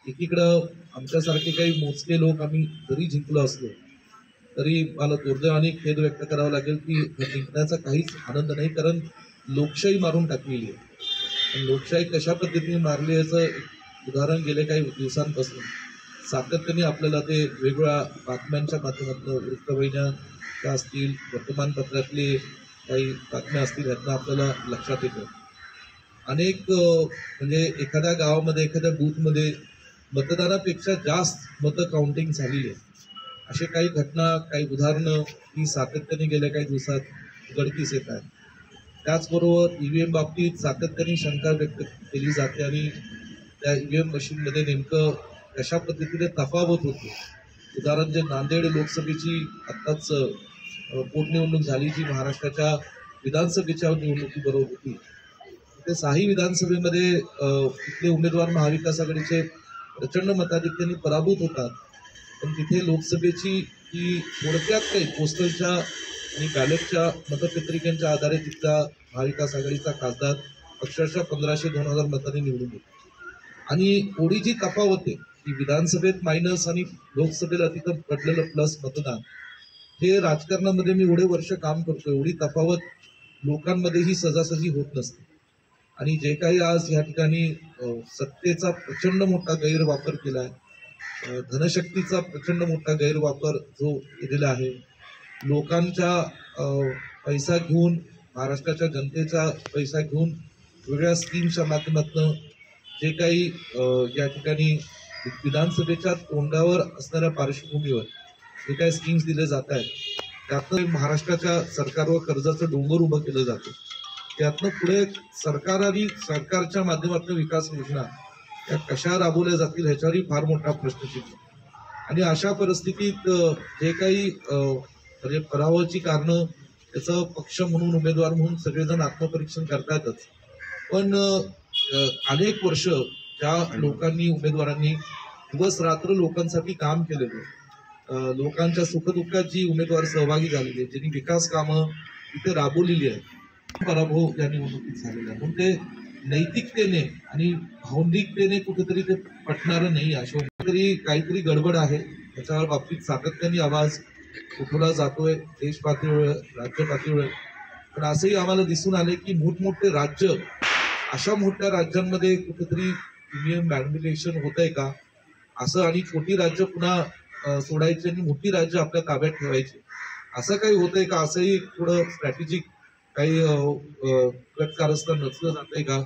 एकीकडं आमच्यासारखे काही मोजके लोक आम्ही जरी जिंकलो असलो तरी मला दुर्दैवाने खेद व्यक्त करावा लागेल की जिंकण्याचा काहीच आनंद नाही, कारण लोकशाही मारून टाकलेली आहे. पण लोकशाही कशा पद्धतीने मारली याचं एक उदाहरण गेले काही दिवसांपासून सातत्याने आपल्याला ते वेगवेगळ्या बातम्यांच्या माध्यमातून वृत्तवाहिन्या असतील, वर्तमानपत्रातले काही बातम्या असतील, यातनं आपल्याला लक्षात येतं. अनेक म्हणजे एखाद्या गावामध्ये एखाद्या बूथमध्ये मतदानापेक्षा जास्त मतं काउंटिंग झालेली आहे. असे काही घटना, काही उदाहरणं ही सातत्याने गेल्या काही दिवसात उघडकीस येत आहेत. त्याचबरोबर ईव्हीएम बाबतीत सातत्याने शंका व्यक्त केली जाते आणि त्या ईव्हीएम मशीनमध्ये नेमकं कशा पद्धतीने तफावत होते. उदाहरण जे नांदेड लोकसभेची आत्ताच पोटनिवडणूक झाली, जी महाराष्ट्राच्या विधानसभेच्या निवडणुकीबरोबर होती. ते साही विधानसभेमध्ये तिथले उमेदवार महाविकास आघाडीचे प्रचंड मताधिक्याने पराभूत होतात. पण तिथे लोकसभेची ही थोडक्यात काही पोस्टलच्या आणि बॅलेटच्या मतपत्रिकांच्या आधारे तिथला महाविकास आघाडीचा खासदार अक्षरशः 1500-2000 मतांनी निवडून येतो. आणि एवढी जी तफावत आहे की विधानसभेत मायनस आणि लोकसभेला तिथं पडलेलं प्लस मतदान, हे राजकारणामध्ये मी एवढे वर्ष काम करतो, एवढी तफावत लोकांमध्येही सहजासहजी होत नसते. आणि जे काही आज या ठिकाणी सत्तेचा प्रचंड मोठा गैरवापर केला आहे, धनशक्तीचा प्रचंड मोठा गैरवापर जो केलेला आहे, लोकांच्या पैसा घेऊन, महाराष्ट्राच्या जनतेचा पैसा घेऊन वेगळ्या स्कीमच्या माध्यमातून जे काही या ठिकाणी विधानसभेच्या तोंडावर असणाऱ्या पार्श्वभूमीवर जे काही स्कीम्स दिले जात आहेत, त्यातनं महाराष्ट्राच्या सरकारवर कर्जाचं डोंगर उभं केलं जातं. त्यातनं पुढे सरकार आणि सरकारच्या माध्यमातून विकास योजना त्या कशा राबवल्या जातील ह्याच्यावरही फार मोठा प्रश्नचिन्ह. आणि अशा परिस्थितीत जे काही म्हणजे पराभवाची कारणं, त्याचं पक्ष म्हणून, उमेदवार म्हणून सगळेजण आत्मपरीक्षण करतातच. पण अनेक वर्ष ज्या लोकांनी, उमेदवारांनी दिवस रात्र लोकांसाठी काम केलेलं, लोकांच्या सुखदुःखात जी उमेदवार सहभागी झालेले, ज्यांनी विकास कामं तिथे राबवलेली आहेत, पराभव या निवडणुकीत झालेला आहे. म्हणून ते नैतिकतेने आणि भावनिकतेने कुठेतरी ते पटणारं नाही. अशा तरी काहीतरी गडबड आहे, त्याच्या बाबतीत सातत्याने आवाज उठवला जातोय, देश पातळीवर, राज्य पातळीवर. पण असंही आम्हाला दिसून आले की मोठमोठे राज्य, अशा मोठ्या राज्यांमध्ये कुठेतरी ईव्हीएम मॅनिप्युलेशन होत आहे का असं, आणि छोटी राज्य पुन्हा सोडायची आणि मोठी राज्य आपल्या ताब्यात ठेवायची, असं काही होतंय का, असंही थोडं स्ट्रॅटेजिक काही कारस्थान रचलं जातंय का,